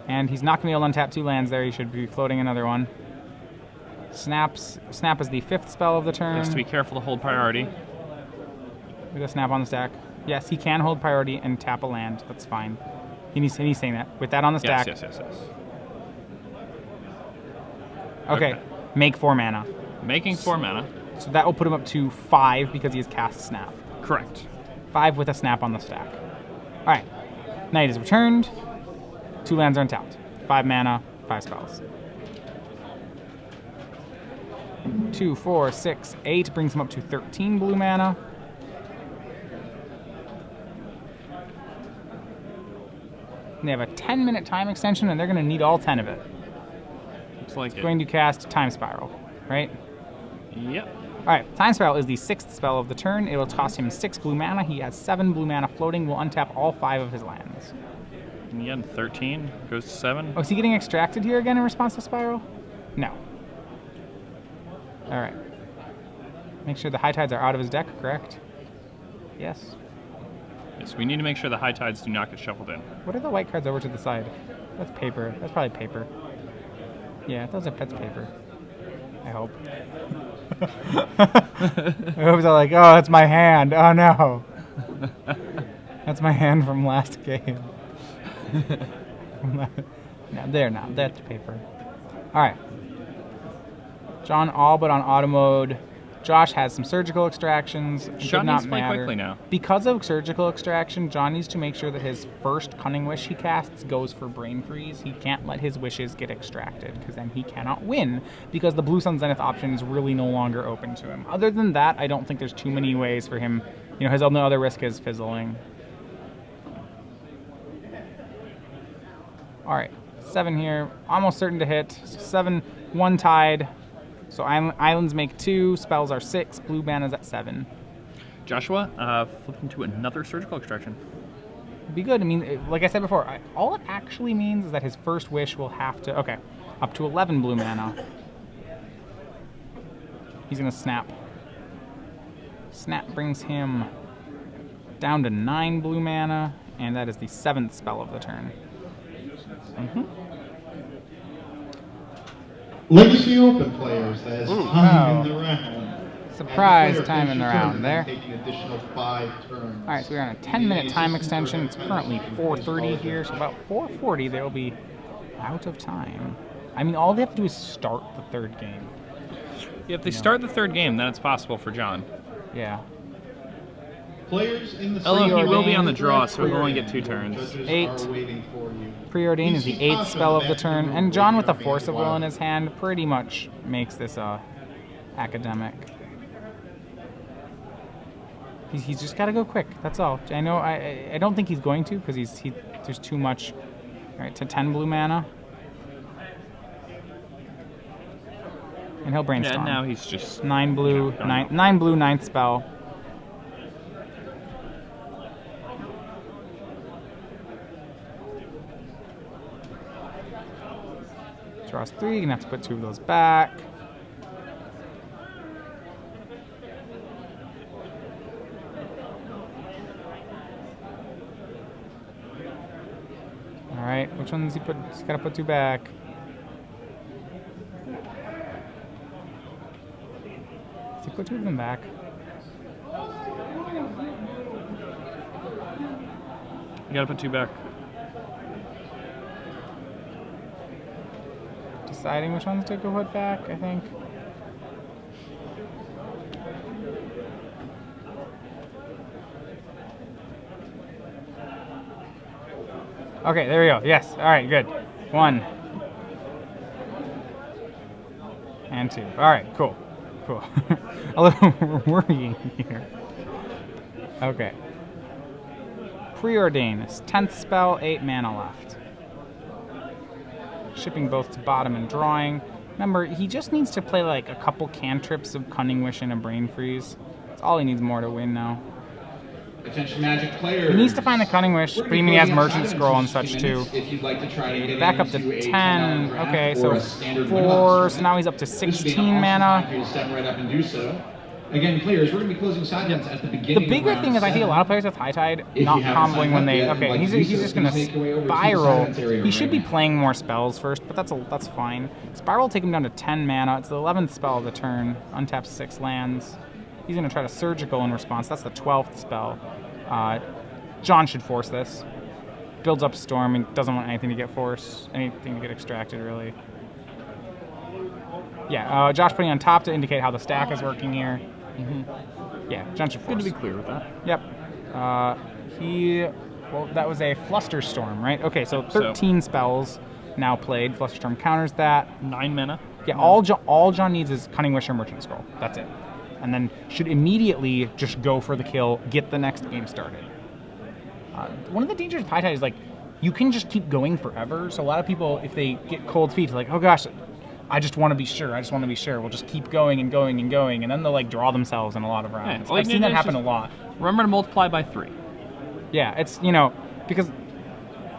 And he's not going to be able to untap 2 lands there. He should be floating another one. Snap is the 5th spell of the turn. He has to be careful to hold priority. With a Snap on the stack. Yes, he can hold priority and tap a land. That's fine. He's saying that. With that on the stack. Yes. Okay. Make 4 mana. Making 4 mana. So that will put him up to 5 because he has cast Snap. Correct. 5 with a Snap on the stack. All right. Knight is returned. 2 lands are untapped. 5 mana, 5 spells. 2, 4, 6, 8 brings him up to 13 blue mana. And they have a 10-minute time extension, and they're going to need all 10 of it. Looks like it. Going to cast Time Spiral, right? Yep. All right, Time Spiral is the 6th spell of the turn. It will cost him 6 blue mana. He has 7 blue mana floating. Will untap all 5 of his lands. And again, 13 goes to 7. Oh, is he getting extracted here again in response to Spiral? No. All right. Make sure the High Tides are out of his deck, correct? Yes. Yes, we need to make sure the High Tides do not get shuffled in. What are the white cards over to the side? That's paper. That's probably paper. Yeah, that's paper. I hope. I hope they're like, oh, that's my hand. Oh, no. That's my hand from last game. No, they're not. That's paper. All right. John all but on auto mode. Josh has some surgical extractions. It John did not needs to play matter. quickly now. Because of surgical extraction, John needs to make sure that his first Cunning Wish he casts goes for Brain Freeze. He can't let his wishes get extracted, because then he cannot win, because the Blue Sun Zenith option is really no longer open to him. Other than that, I don't think there's too many ways for him. You know, his only other risk is fizzling. All right, 7 here, almost certain to hit. 7, 1 tide. So islands make 2, spells are 6, blue mana's at 7. Joshua, flipping to another surgical extraction. Be good. I mean, like I said before, all it actually means is that his first wish will have to... Okay, up to 11 blue mana. He's going to snap. Snap brings him down to 9 blue mana, and that is the 7th spell of the turn. Legacy Open players, that is time in the round. Surprise time in the round there. Take an additional 5 turns. All right, so we're on a 10-minute time extension. It's currently 4:30 here, so about 4:40 they'll be out of time. I mean, all they have to do is start the 3rd game. Yeah, if they start the 3rd game, then it's possible for John. Yeah. Players in the Although he will be on the draw, so he'll only get 2 turns. 8. Preordain is the 8th spell of the turn, and John with a Force of Will in his hand pretty much makes this academic. He's just got to go quick. That's all. I know. I don't think he's going to, because there's too much. All right, to 10 blue mana, and he'll brainstorm. Yeah, now he's just 9 blue, 9 blue, 9th spell. Draws 3. You're gonna have to put 2 of those back. All right, which ones he put? He's gotta put 2 back. Does he put 2 of them back? You gotta put 2 back. Deciding which ones to go put back, I think. Okay, there we go. Yes. All right, good. 1. And 2. All right, cool. Cool. A little worrying here. Okay. Preordain is 10th spell, 8 mana left. Shipping both to bottom and drawing. Remember, he just needs to play like a couple cantrips of Cunning Wish and a Brain Freeze. That's all he needs more to win now. Attention Magic players. He needs to find the Cunning Wish, but he has Merchant Scroll and such too. If you'd like to try to get Back up to 10. Okay, so 4. So now he's up to 16 mana. Step right up and do so. Again, players, we're going to be closing sideboards at the beginning. The bigger thing is I see a lot of players with High Tide not comboing when they... Okay, he's just going to Spiral. He should be playing more spells first, but that's fine. Spiral will take him down to 10 mana. It's the 11th spell of the turn. Untaps 6 lands. He's going to try to Surgical in response. That's the 12th spell. John should force this. Builds up Storm and doesn't want anything to get forced. Anything to get extracted, really. Yeah, Josh putting on top to indicate how the stack is working here. Yeah, Gentry Force. Good to be clear with that. Yep. Well, that was a Flusterstorm, right? Okay, so 13 spells now played. Flusterstorm counters that. 9 mana. Yeah, all John needs is Cunning Wish or Merchant Scroll. That's it. And then should immediately just go for the kill, get the next game started. One of the dangers of High Tide is, like, you can just keep going forever. So a lot of people, if they get cold feet, they're like, oh gosh, I just want to be sure. We'll just keep going and going and going. And then they'll, like, draw themselves in a lot of rounds. Yeah, I've seen that happen a lot. Remember to multiply by 3. Yeah, it's, because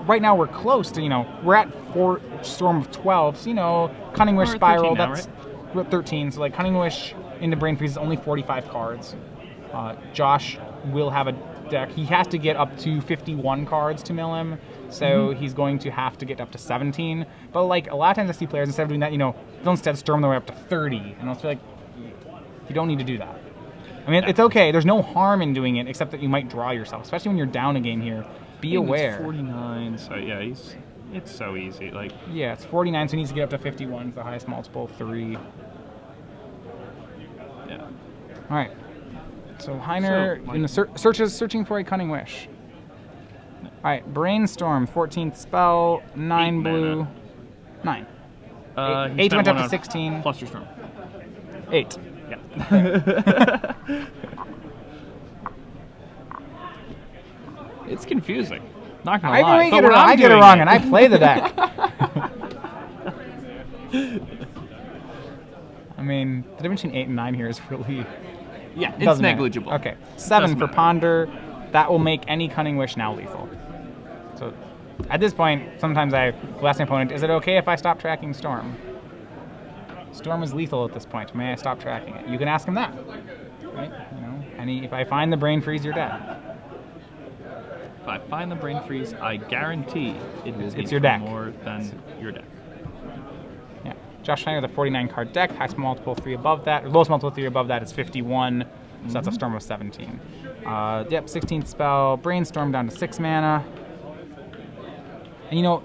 right now we're close to, we're at 4 Storm of 12, so, Cunning Wish Spiral, now, that's we're at 13. So, like, Cunning Wish into Brain Freeze is only 45 cards. Josh will have a deck. He has to get up to 51 cards to mill him, so he's going to have to get up to 17. But, like, a lot of times I see players, instead of doing that, they'll instead storm their way up to 30. And I'll feel like, you don't need to do that. I mean, it's okay. There's no harm in doing it, except that you might draw yourself, especially when you're down a game here. Be aware. It's 49, so yeah, it's so easy. Like, yeah, it's 49, so he needs to get up to 51. It's the highest multiple, 3. Yeah. All right. So Hiner in the searching for a Cunning Wish. All right, Brainstorm, 14th spell, 9 blue, mana. 9. 8 went up to 16. Flusterstorm. 8. Yeah. It's confusing. Not gonna lie. I get it wrong, and I play the deck. I mean, the difference between 8 and 9 here is really... Yeah, it's negligible. Okay, 7 for Ponder. That will make any Cunning Wish now lethal. So, at this point, sometimes I will ask my opponent, is it okay if I stop tracking Storm? Storm is lethal at this point. May I stop tracking it? You can ask him that. Right? If I find the Brain Freeze, you're dead. If I find the Brain Freeze, I guarantee it's your deck. More than your deck. Yeah. Josh Snider with a 49-card deck. Highest multiple 3 above that. Or lowest multiple 3 above that is 51. So that's a Storm of 17. Yep, 16th spell. Brainstorm down to 6 mana. And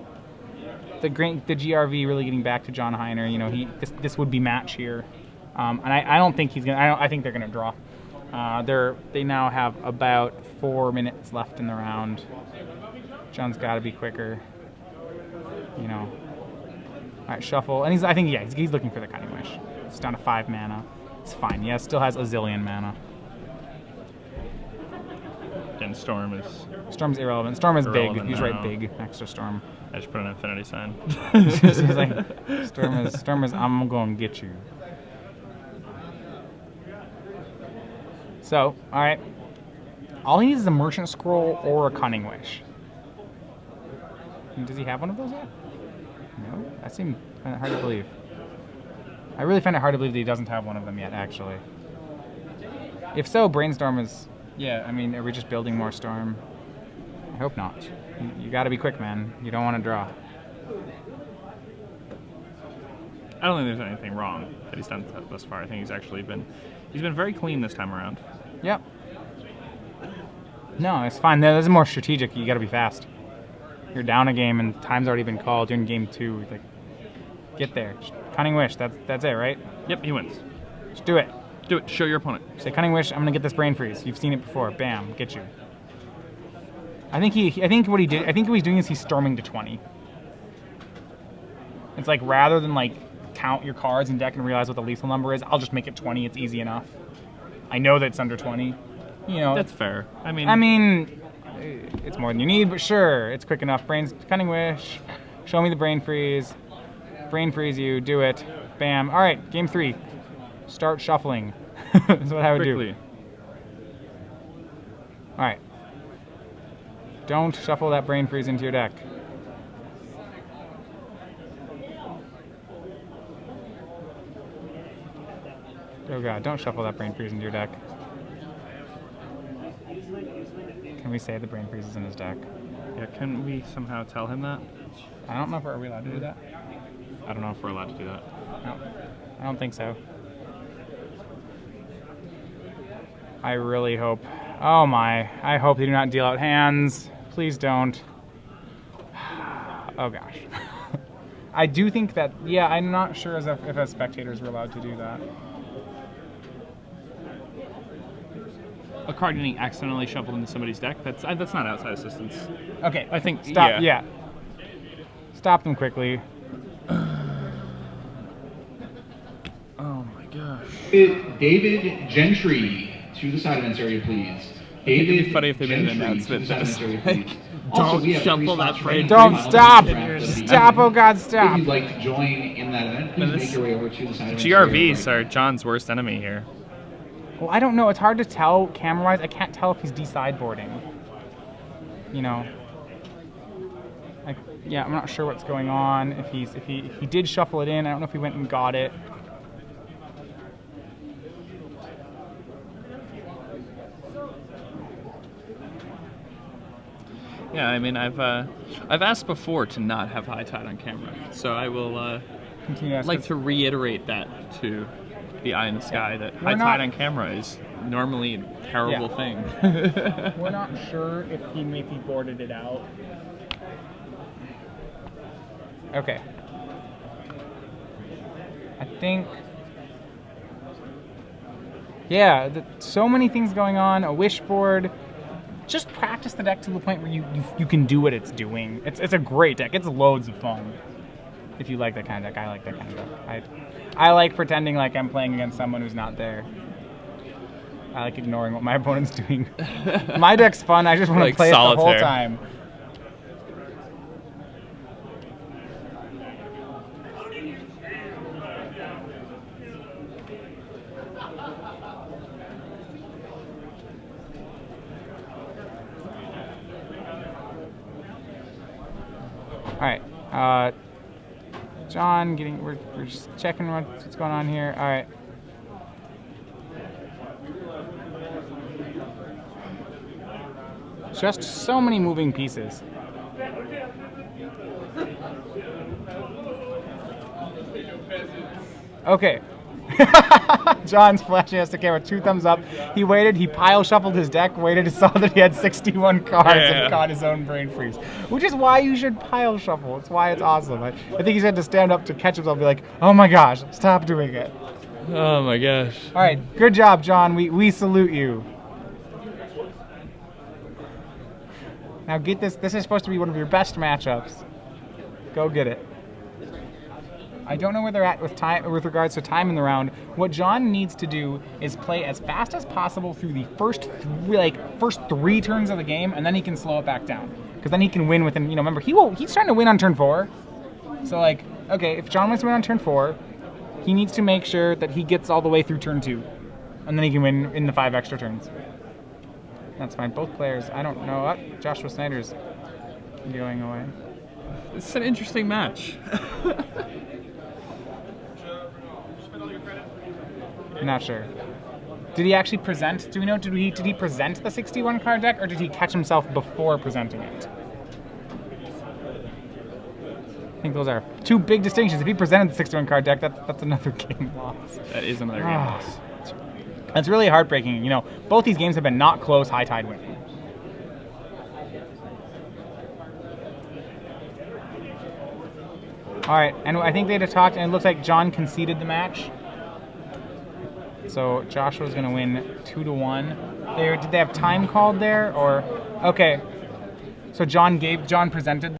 the GRV really getting back to John Hiner. This would be match here. And I don't think he's gonna. I think they're gonna draw. They now have about 4 minutes left in the round. John's got to be quicker. All right, shuffle, and he's looking for the Cunning Wish. It's down to 5 mana. It's fine. Yeah, still has a zillion mana. And Storm's irrelevant. Storm is big. He's right big next to Storm. I just put an infinity sign. He's like, Storm is. I'm going to get you. So, all right. All he needs is a Merchant Scroll or a Cunning Wish. Does he have one of those yet? No? That seems hard to believe. I really find it hard to believe that he doesn't have one of them yet, actually. If so, Brainstorm is... Yeah, I mean, are we just building more Storm? I hope not. You gotta be quick, man. You don't want to draw. I don't think there's anything wrong that he's done thus far. I think he's been very clean this time around. Yep. No, it's fine. This is more strategic. You got to be fast. You're down a game and time's already been called. You're in game 2. Like, get there. Cunning Wish. That's it, right? Yep, he wins. Just do it. Do it. Show your opponent. Say Cunning Wish. I'm gonna get this Brain Freeze. You've seen it before. Bam. Get you. I think what he's doing is he's storming to 20. It's like rather than like count your cards in deck and realize what the lethal number is, I'll just make it 20. It's easy enough. I know that it's under 20. That's fair. I mean, it's more than you need, but sure, it's quick enough. Cunning Wish. Show me the Brain Freeze. Brain Freeze you. Do it. Bam. All right, game 3. Start shuffling. That's what I would do. All right. Don't shuffle that Brain Freeze into your deck. Oh god, don't shuffle that Brain Freeze into your deck. Can we say the Brain Freeze is in his deck? Yeah, can we somehow tell him that? I don't know if we're allowed to do that. I don't know if we're allowed to do that. No, I don't think so. I really hope. Oh my, I hope they do not deal out hands. Please don't. Oh gosh. I do think that, yeah, I'm not sure if as spectators we're allowed to do that. A card getting accidentally shuffled into somebody's deck, that's not outside assistance. Okay, I think, stop. Yeah. Stop them quickly. Oh my gosh. David Gentry to the side events area, please. It'd David be funny if they made an Gentry announcement to the that side was events area, like, please. Also, don't we have shuffle three that spots brain. remaining. Don't Final stop! draft of the Stop, oh god, If stop! you'd like to join in that event, please this- make your way over to the side events GRVs area. are John's worst enemy here. Well, I don't know. It's hard to tell camera-wise. I can't tell if he's de-sideboarding. You know. Yeah, I'm not sure what's going on. If he did shuffle it in, I don't know if he went and got it. Yeah, I mean, I've asked before to not have high tide on camera, so I will Continue to ask like us. to reiterate that to the eye in the sky that high not- tide on camera is normally a terrible thing. We're not sure if he maybe boarded it out. Okay. I think. Yeah, so many things going on. A wish board. Just practice the deck to the point where you can do what it's doing. It's a great deck. It's loads of fun. If you like that kind of deck, I like that kind of deck. I like pretending like I'm playing against someone who's not there. I like ignoring what my opponent's doing. My deck's fun. I just want to Like play it the whole solitaire. time. All right, John, we're just checking what's going on here. All right. Just so many moving pieces. Okay. John's flashing us the camera. 2 thumbs up. He waited. He pile shuffled his deck. Waited. Saw that he had 61 cards Yeah. and caught his own brain freeze. Which is why you should pile shuffle. It's why it's awesome. I think he's had to stand up to catch himself. And be like, oh my gosh, stop doing it. Oh my gosh. All right. Good job, John. We salute you. Now get this. This is supposed to be one of your best matchups. Go get it. I don't know where they're at with time, with regards to time in the round. What John needs to do is play as fast as possible through the first 3 turns of the game, and then he can slow it back down. Because then he can win within. Remember, he's trying to win on turn 4. So okay, if John wants to win on turn 4, he needs to make sure that he gets all the way through turn 2, and then he can win in the 5 extra turns. That's fine. Both players. I don't know. Joshua Snider's going away. It's an interesting match. Not sure. Did he actually present? Do we know? Did he present the 61 card deck, or did he catch himself before presenting it? I think those are 2 big distinctions. If he presented the 61 card deck, that's another game loss. That is another game loss. That's really heartbreaking. Both these games have been not close, high tide win. All right, and I think they had talked, and it looks like John conceded the match. So Joshua's going to win 2-1. Did they have time called there, or okay? So John presented